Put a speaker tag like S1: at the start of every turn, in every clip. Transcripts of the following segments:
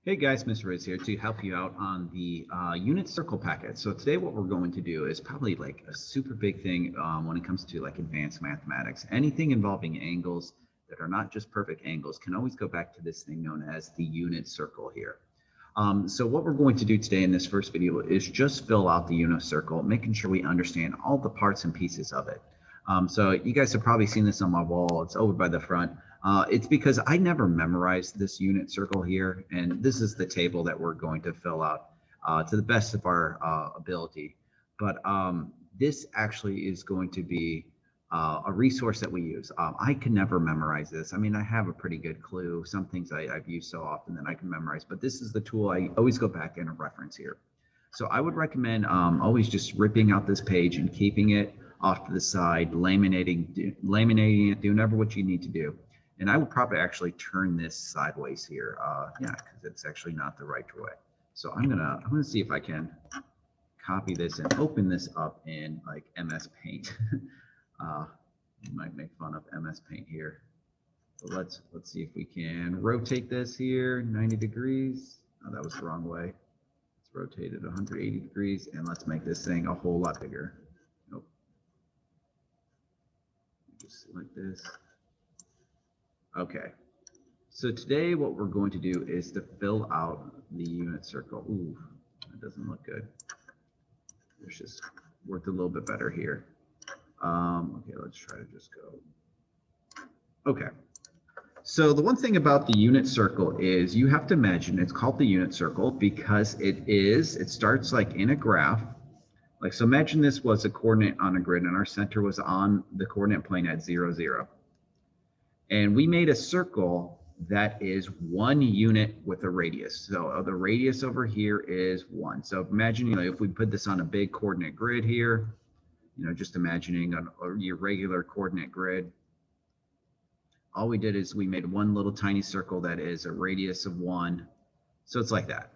S1: Hey guys, Mr. Riz here to help you out on the unit circle packet. So today what we're going to do is probably like a super big thing when it comes to like advanced mathematics. Anything involving angles that are not just perfect angles can always go back to this thing known as the unit circle here. So what we're going to do today in this first video is just fill out the unit circle, making sure we understand all the parts and pieces of it. So you guys have probably seen this on my wall. It's over by the front. It's because I never memorized this unit circle here, and this is the table that we're going to fill out to the best of our ability. But this actually is going to be a resource that we use. I can never memorize this. I mean, I have a pretty good clue. Some things I've used so often that I can memorize, but this is the tool I always go back and reference here. So I would recommend always just ripping out this page and keeping it off to the side, laminating it, doing whatever what you need to do. And I would probably actually turn this sideways here. Yeah, because it's actually not the right way. So I'm gonna see if I can copy this and open this up in like MS Paint. You might make fun of MS Paint here. So let's see if we can rotate this here 90 degrees. Oh, that was the wrong way. Let's rotate it 180 degrees and let's make this thing a whole lot bigger. Nope. Just like this. Okay, so today what we're going to do is to fill out the unit circle. Ooh, that doesn't look good. Let's just work a little bit better here. Okay, let's try to just go. Okay, so the one thing about the unit circle is you have to imagine it's called the unit circle because it starts like in a graph. Like, so imagine this was a coordinate on a grid and our center was on the coordinate plane at 0, 0. And we made a circle that is 1 unit with a radius. So the radius over here is 1. So imagine, if we put this on a big coordinate grid here, just imagining your regular coordinate grid, all we did is we made one little tiny circle that is a radius of 1. So it's like that.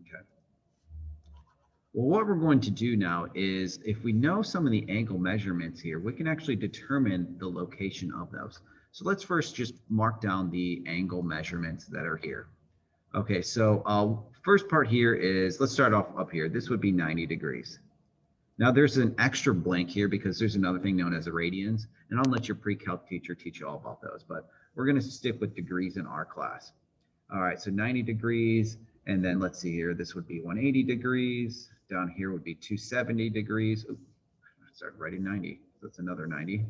S1: Okay. Well, what we're going to do now is if we know some of the angle measurements here, we can actually determine the location of those. So let's first just mark down the angle measurements that are here. Okay, so first part here is, let's start off up here. This would be 90 degrees. Now there's an extra blank here because there's another thing known as radians, and I'll let your pre-calc teacher teach you all about those, but we're going to stick with degrees in our class. All right, so 90 degrees, and then let's see here, this would be 180 degrees. Down here would be 270 degrees. Oops, I started writing 90, so that's another 90.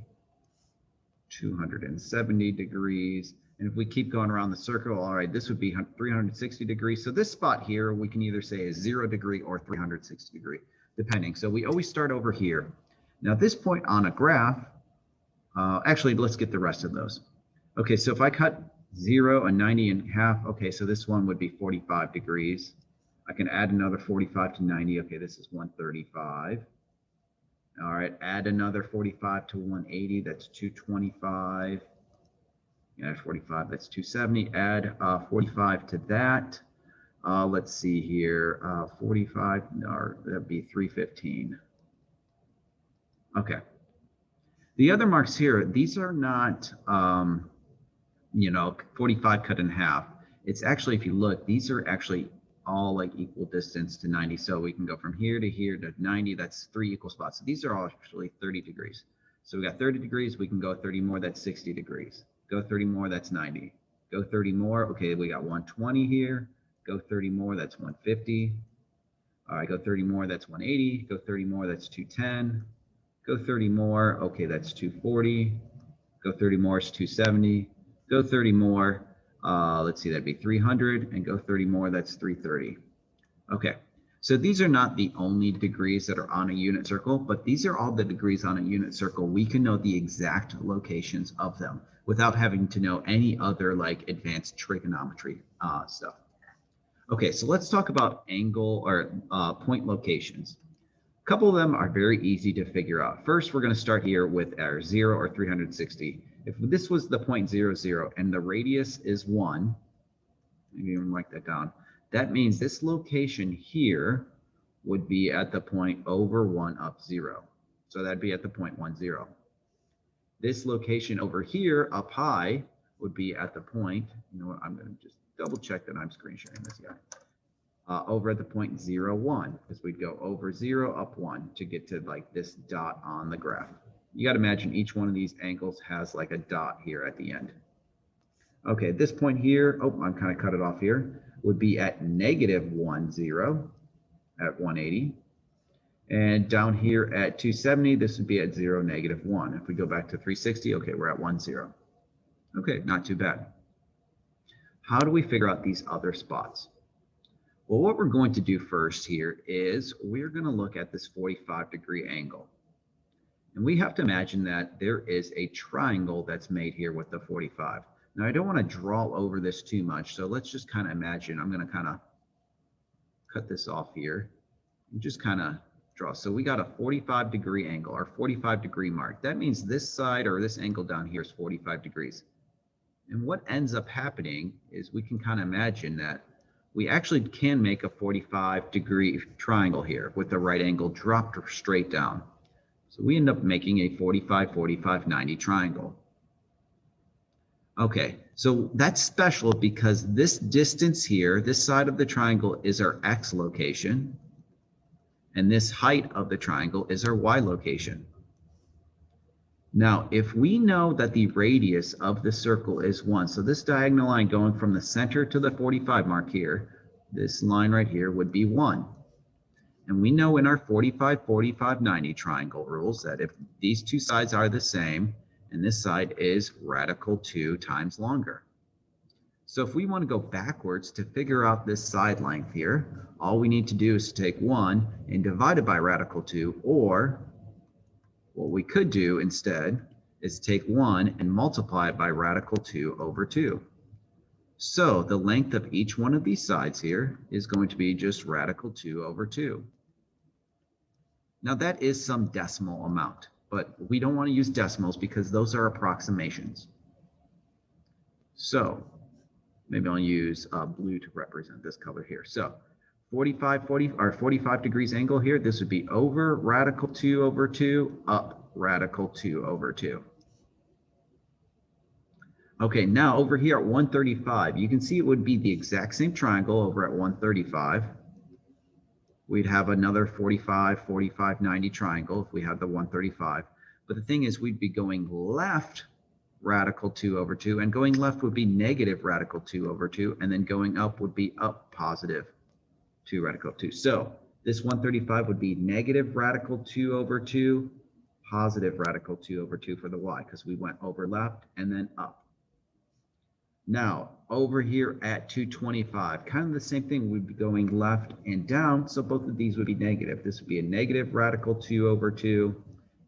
S1: 270 degrees. And if we keep going around the circle, all right, this would be 360 degrees. So this spot here, we can either say is 0 degree or 360 degree, depending. So we always start over here. Now at this point on a graph, actually, let's get the rest of those. Okay, so if I cut 0 and 90 in half, okay, so this one would be 45 degrees. I can add another 45 to 90. Okay, this is 135. All right, add another 45 to 180, that's 225. Add 45, that's 270. Add 45 to that. Let's see here, 45, or that'd be 315. Okay. The other marks here, these are not, 45 cut in half. It's actually, if you look, these are actually all like equal distance to 90. So we can go from here to 90. That's 3 equal spots. So these are all actually 30 degrees. So we got 30 degrees. We can go 30 more. That's 60 degrees. Go 30 more. That's 90. Go 30 more. Okay, we got 120 here. Go 30 more. That's 150. All right, go 30 more. That's 180. Go 30 more. That's 210. Go 30 more. Okay, that's 240. Go 30 more. It's 270. Go 30 more. Let's see, that'd be 300, and go 30 more, that's 330. Okay, so these are not the only degrees that are on a unit circle, but these are all the degrees on a unit circle. We can know the exact locations of them without having to know any other like advanced trigonometry stuff. Okay, so let's talk about angle or point locations. A couple of them are very easy to figure out. First, we're going to start here with our 0 or 360. If this was the point 0, 0, and the radius is 1, maybe even write that down, that means this location here would be at the point over 1 up 0. So that'd be at the point 1, 0. This location over here up high would be at the point, I'm going to just double check that I'm screen sharing this guy. Over at the point 0, 1, because we'd go over 0, up 1 to get to like this dot on the graph. You got to imagine each one of these angles has like a dot here at the end. Okay, this point here, oh, I'm kind of cut it off here, would be at negative 1, 0 at 180. And down here at 270, this would be at 0, negative 1. If we go back to 360, okay, we're at 1, 0. Okay, not too bad. How do we figure out these other spots? Well, what we're going to do first here is we're going to look at this 45-degree angle. And we have to imagine that there is a triangle that's made here with the 45. Now, I don't want to draw over this too much, so let's just kind of imagine. I'm going to kind of cut this off here and just kind of draw. So we got a 45-degree angle, our 45-degree mark. That means this side or this angle down here is 45 degrees. And what ends up happening is we can kind of imagine that we actually can make a 45-degree triangle here with the right angle dropped straight down. So we end up making a 45, 45, 90 triangle. Okay, so that's special because this distance here, this side of the triangle is our X location, and this height of the triangle is our Y location. Now, if we know that the radius of the circle is 1, so this diagonal line going from the center to the 45 mark here, this line right here would be 1. And we know in our 45, 45, 90 triangle rules that if these two sides are the same, and this side is radical 2 times longer. So if we want to go backwards to figure out this side length here, all we need to do is take 1 and divide it by radical 2, or what we could do instead is take 1 and multiply it by radical 2 over 2. So the length of each one of these sides here is going to be just radical 2 over 2. Now that is some decimal amount, but we don't want to use decimals because those are approximations. So maybe I'll use blue to represent this color here. So 45 degrees angle here, this would be over radical 2 over 2, up radical 2 over 2. Okay, now over here at 135, you can see it would be the exact same triangle over at 135. We'd have another 45, 45, 90 triangle if we had the 135. But the thing is, we'd be going left radical 2 over 2, and going left would be negative radical 2 over 2, and then going up would be up positive 2 radical 2. So this 135 would be negative radical 2 over 2, positive radical 2 over 2 for the y, because we went over left and then up. Now, over here at 225, kind of the same thing. We'd be going left and down, so both of these would be negative. This would be a negative radical 2 over 2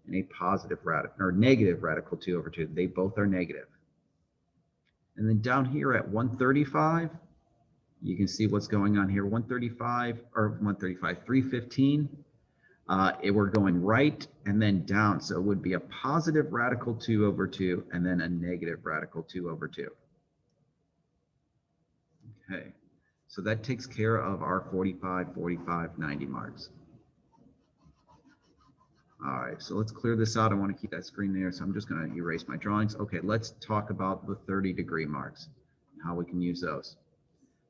S1: and a positive radical, or negative radical 2 over 2. They both are negative. And then down here at 135, you can see what's going on here. 315. We're going right and then down, so it would be a positive radical 2 over 2 and then a negative radical 2 over 2. Okay, so that takes care of our 45, 45, 90 marks. All right, so let's clear this out. I want to keep that screen there, so I'm just going to erase my drawings. Okay, let's talk about the 30-degree marks and how we can use those.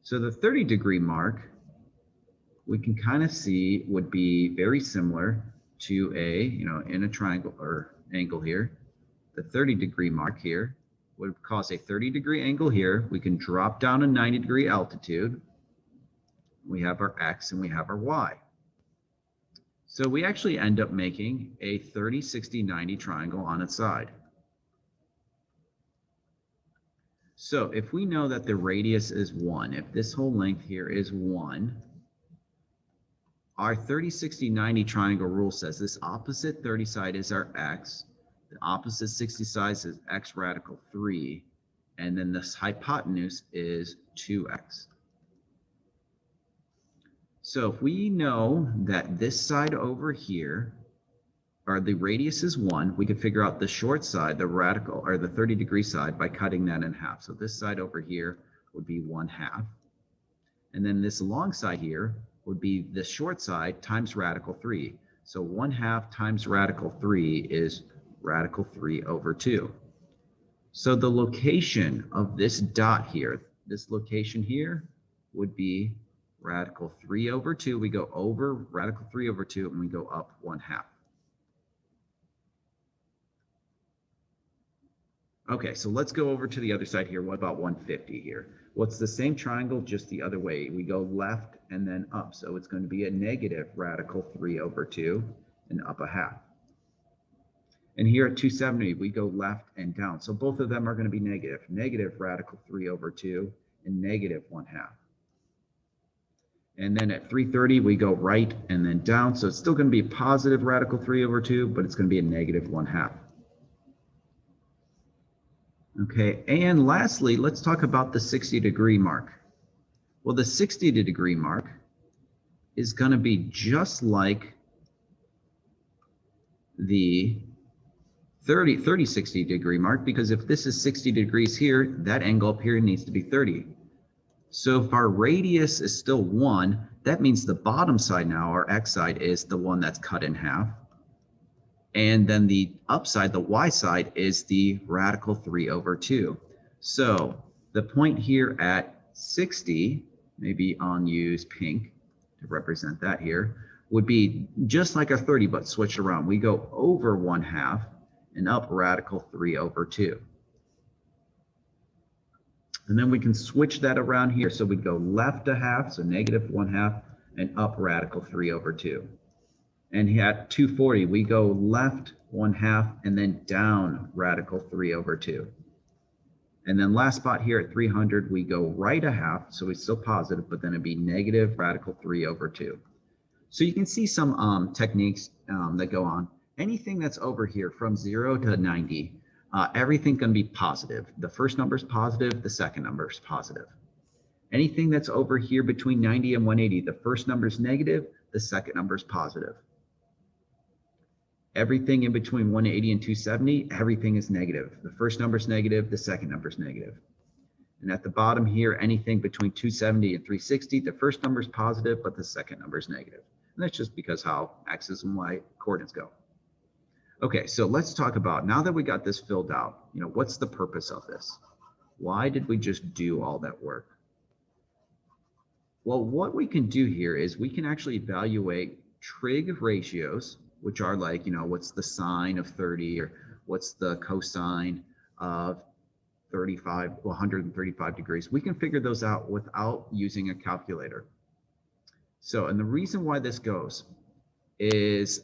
S1: So the 30-degree mark, we can kind of see would be very similar to in a triangle or angle here. The 30-degree mark here would cause a 30-degree angle here. We can drop down a 90-degree altitude. We have our X and we have our Y. So we actually end up making a 30, 60, 90 triangle on its side. So if we know that the radius is 1, if this whole length here is 1, our 30, 60, 90 triangle rule says this opposite 30 side is our X, the opposite 60 side is X radical 3, and then this hypotenuse is 2X. So if we know that this side over here, or the radius is 1, we could figure out the short side, the radical, or the 30-degree side by cutting that in half. So this side over here would be 1/2. And then this long side here would be the short side times radical 3. So 1/2 times radical 3 is radical 3 over 2. So the location of this dot here, this location here would be radical 3 over 2. We go over radical 3 over 2, and we go up 1/2. Okay, so let's go over to the other side here. What about 150 here? Well, it's the same triangle, just the other way. We go left and then up. So it's going to be a negative radical 3 over 2 and up 1/2. And here at 270, we go left and down. So both of them are going to be negative. Negative radical 3 over 2 and negative 1/2. And then at 330, we go right and then down. So it's still going to be positive radical 3 over 2, but it's going to be a negative 1/2. Okay, and lastly, let's talk about the 60-degree mark. Well, the 60-degree mark is going to be just like the 60-degree mark, because if this is 60 degrees here, that angle up here needs to be 30. So if our radius is still 1, that means the bottom side now, our x side, is the one that's cut in half. And then the upside, the y side, is the radical 3 over 2. So the point here at 60, maybe I'll use pink to represent that here, would be just like a 30, but switch around. We go over 1/2 and up radical 3 over 2. And then we can switch that around here. So we go left 1/2, so negative 1/2, and up radical 3 over 2. And at 240, we go left 1/2 and then down radical 3 over 2. And then last spot here at 300, we go right 1/2, so it's still positive, but then it'd be negative radical 3 over 2. So you can see some techniques that go on. Anything that's over here from 0 to 90, everything can be positive. The first number is positive, the second number is positive. Anything that's over here between 90 and 180, the first number is negative, the second number is positive. Everything in between 180 and 270, everything is negative. The first number is negative, the second number is negative. And at the bottom here, anything between 270 and 360, the first number is positive, but the second number is negative. And that's just because how x's and y coordinates go. Okay, so let's talk about, now that we got this filled out, what's the purpose of this? Why did we just do all that work? Well, what we can do here is we can actually evaluate trig ratios, which are like, what's the sine of 30 or what's the cosine of 135 degrees. We can figure those out without using a calculator. So, and the reason why this goes is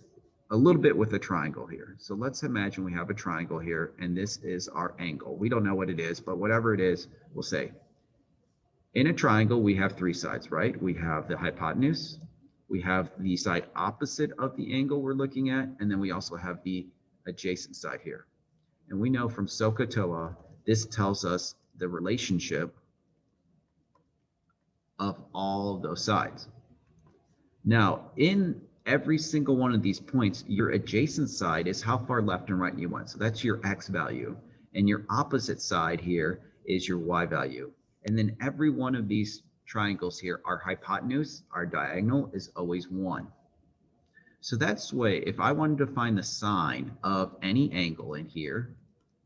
S1: a little bit with a triangle here. So let's imagine we have a triangle here and this is our angle. We don't know what it is, but whatever it is, we'll say. In a triangle, we have 3 sides, right? We have the hypotenuse, we have the side opposite of the angle we're looking at, and then we also have the adjacent side here. And we know from SOHCAHTOA, this tells us the relationship of all of those sides. Now, in every single one of these points, your adjacent side is how far left and right you went. So that's your x value. And your opposite side here is your y value. And then every one of these triangles here, our hypotenuse, our diagonal is always 1. So that's why if I wanted to find the sine of any angle in here,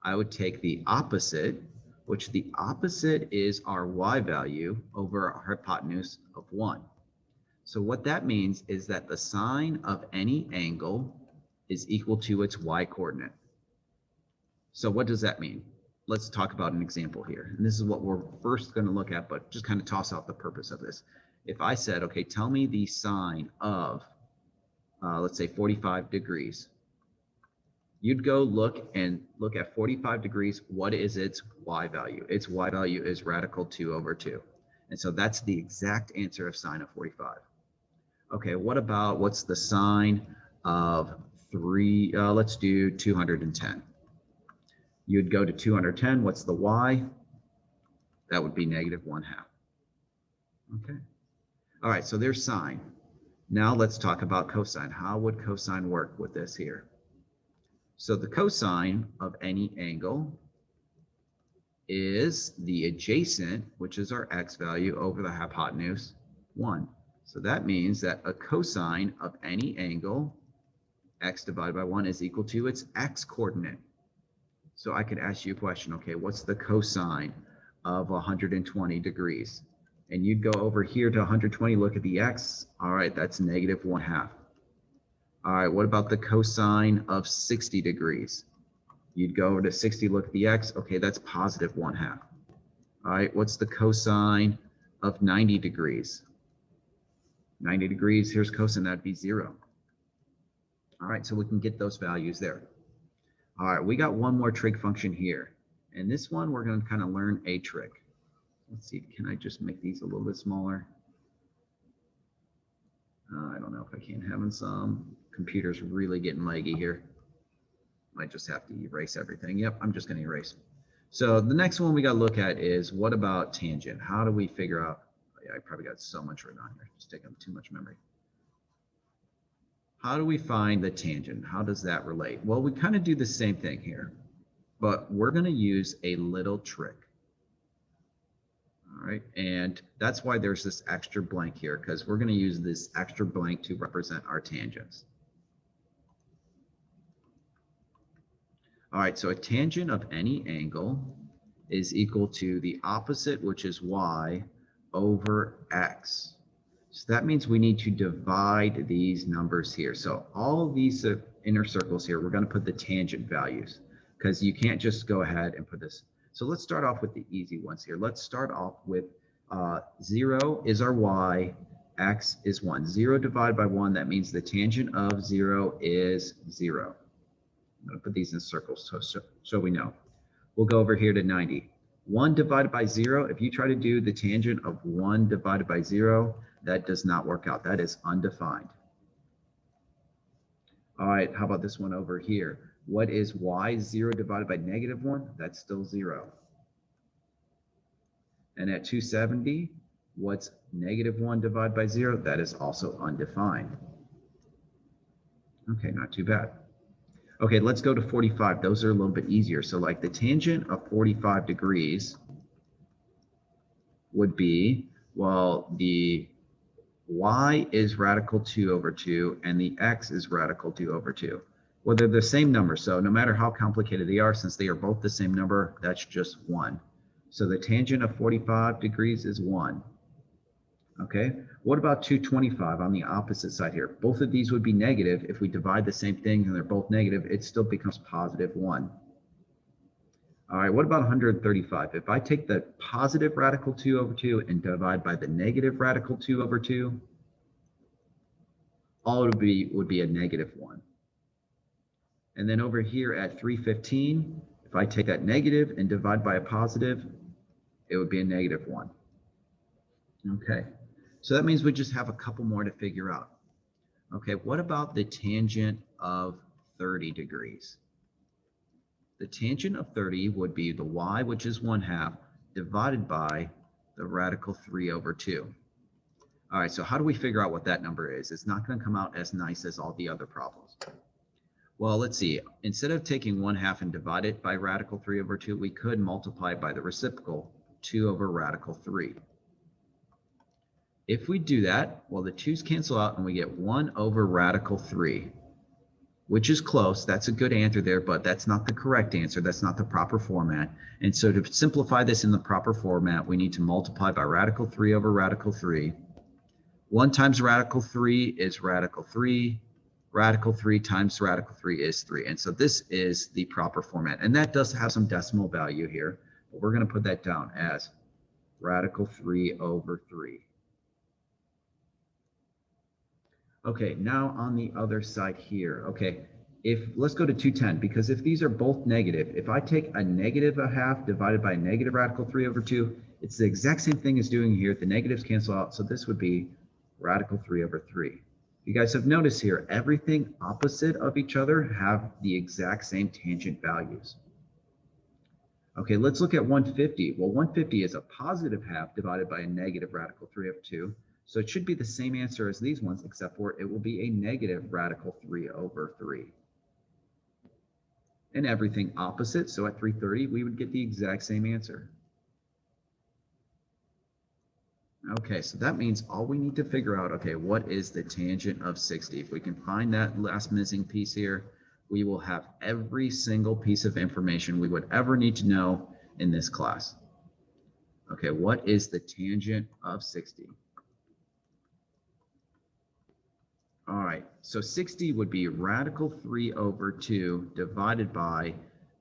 S1: I would take the opposite, which the opposite is our y value over our hypotenuse of 1. So what that means is that the sine of any angle is equal to its y coordinate. So what does that mean? Let's talk about an example here. And this is what we're first going to look at, but just kind of toss out the purpose of this. If I said, okay, tell me the sine of, let's say 45 degrees. You'd go look at 45 degrees. What is its y value? Its y value is radical 2 over 2. And so that's the exact answer of sine of 45. Okay, what's the sine of let's do 210. You'd go to 210, what's the y? That would be negative 1/2. Okay. All right, so there's sine. Now let's talk about cosine. How would cosine work with this here? So the cosine of any angle is the adjacent, which is our x value, over the hypotenuse, 1. So that means that a cosine of any angle, x divided by 1, is equal to its x coordinate. So I could ask you a question, okay, what's the cosine of 120 degrees. And you'd go over here to 120, look at the x. All right, that's negative 1/2. All right, what about the cosine of 60 degrees? You'd go over to 60, look at the x. Okay, that's positive 1/2. All right, what's the cosine of 90 degrees? 90 degrees, here's cosine, that'd be 0. All right, so we can get those values there. All right, we got one more trig function here. And this one, we're going to kind of learn a trig. Let's see, can I just make these a little bit smaller? I don't know if I can. Having some computers really getting laggy here. Might just have to erase everything. Yep, I'm just going to erase. So the next one we got to look at is, what about tangent? How do we figure out? Yeah, I probably got so much written on here. It's taking up too much memory. How do we find the tangent? How does that relate? Well, we kind of do the same thing here, but we're going to use a little trick. All right, and that's why there's this extra blank here, because we're going to use this extra blank to represent our tangents. All right, so a tangent of any angle is equal to the opposite, which is y, over x. So that means we need to divide these numbers here. So all of these inner circles here, we're going to put the tangent values, because you can't just go ahead and put this. So let's start off with the easy ones here. Let's start off with 0 is our y, x is 1. 0 divided by 1, that means the tangent of 0 is 0. I'm going to put these in circles so we know. We'll go over here to 90. 1 divided by 0, if you try to do the tangent of 1 divided by 0, that does not work out. That is undefined. All right, how about this one over here? What is y? 0 divided by negative 1? That's still 0. And at 270, what's negative 1 divided by 0? That is also undefined. Okay, not too bad. Okay, let's go to 45. Those are a little bit easier. So like the tangent of 45 degrees would be, well, the y is radical 2 over 2, and the x is radical 2 over 2. Well, they're the same number, so no matter how complicated they are, since they are both the same number, that's just 1. So the tangent of 45 degrees is 1. Okay, what about 225 on the opposite side here? Both of these would be negative. If we divide the same thing and they're both negative, it still becomes positive 1. All right, what about 135? If I take the positive radical 2 over 2 and divide by the negative radical 2 over 2, all it would be a negative 1. And then over here at 315, if I take that negative and divide by a positive, it would be a negative 1. Okay, so that means we just have a couple more to figure out. Okay, what about the tangent of 30 degrees? The tangent of 30 would be the y, which is 1/2, divided by the radical 3 over 2. All right, so how do we figure out what that number is? It's not going to come out as nice as all the other problems. Well, let's see. Instead of taking 1/2 and divide it by radical 3 over 2, we could multiply it by the reciprocal, 2 over radical 3. If we do that, well, the 2's cancel out and we get 1 over radical 3, which is close. That's a good answer there, but that's not the correct answer. That's not the proper format. And so to simplify this in the proper format, we need to multiply by radical 3 over radical 3. 1 times radical 3 is radical 3. Radical 3 times radical 3 is 3. And so this is the proper format. And that does have some decimal value here, but we're going to put that down as radical 3 over 3. Okay, now on the other side here, okay, let's go to 210, because if these are both negative, if I take a negative 1/2 divided by a negative radical 3 over 2, it's the exact same thing as doing here. The negatives cancel out, so this would be radical 3 over 3. You guys have noticed here, everything opposite of each other have the exact same tangent values. Okay, let's look at 150. Well, 150 is a positive 1/2 divided by a negative radical 3 over 2. So it should be the same answer as these ones, except for it will be a negative radical 3 over 3. And everything opposite, so at 330, we would get the exact same answer. Okay, so that means all we need to figure out, okay, what is the tangent of 60? If we can find that last missing piece here, we will have every single piece of information we would ever need to know in this class. Okay, what is the tangent of 60? All right, so 60 would be radical 3 over 2 divided by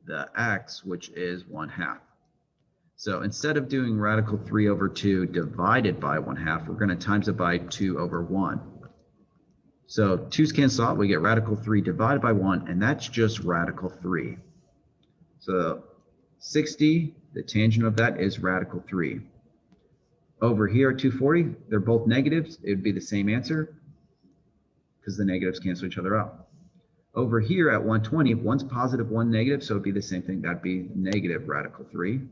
S1: the x, which is 1/2. So instead of doing radical 3 over 2 divided by 1/2, we're going to times it by 2 over 1. So 2's cancel out, we get radical 3 divided by 1, and that's just radical 3. So 60, the tangent of that is radical 3. Over here at 240, they're both negatives. It would be the same answer because the negatives cancel each other out. Over here at 120, one's positive, one negative, so it'd be the same thing. That'd be negative radical 3.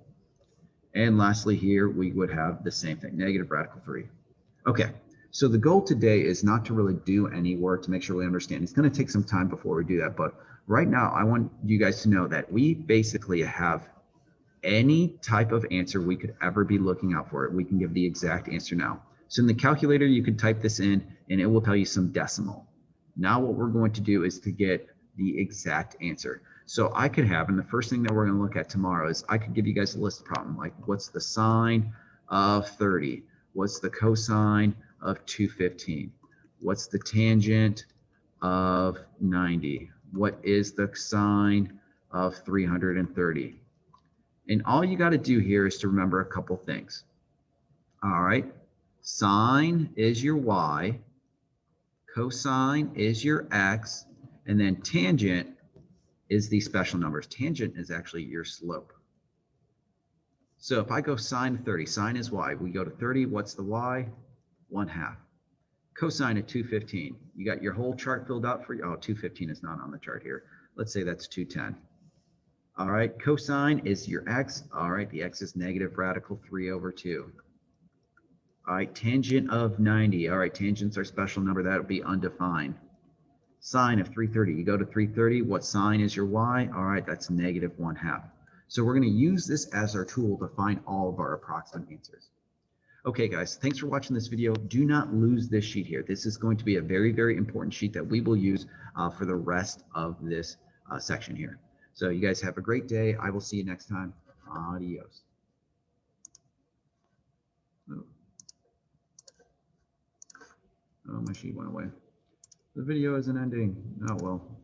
S1: And lastly here, we would have the same thing, negative radical 3. Okay, so the goal today is not to really do any work to make sure we understand. It's going to take some time before we do that, but right now I want you guys to know that we basically have any type of answer we could ever be looking out for. We can give the exact answer now. So in the calculator, you can type this in and it will tell you some decimal. Now what we're going to do is to get the exact answer. So I could have, and the first thing that we're going to look at tomorrow is I could give you guys a list problem, like what's the sine of 30? What's the cosine of 215? What's the tangent of 90? What is the sine of 330? And all you got to do here is to remember a couple things. All right, sine is your y, cosine is your x, and then tangent is the special numbers. Tangent is actually your slope. So if I go sine of 30, sine is y. We go to 30, what's the y? 1/2. Cosine of 215. You got your whole chart filled out for you. Oh, 215 is not on the chart here. Let's say that's 210. All right, cosine is your x. All right, the x is negative radical 3 over 2. All right, tangent of 90. All right, tangent's our special number. That would be undefined. Sine of 330. You go to 330. What sine is your y? All right, that's negative 1/2. So we're going to use this as our tool to find all of our approximate answers. Okay, guys, thanks for watching this video. Do not lose this sheet here. This is going to be a very, very important sheet that we will use for the rest of this section here. So you guys have a great day. I will see you next time. Adios. Oh, my sheet went away. The video isn't ending. Oh, well.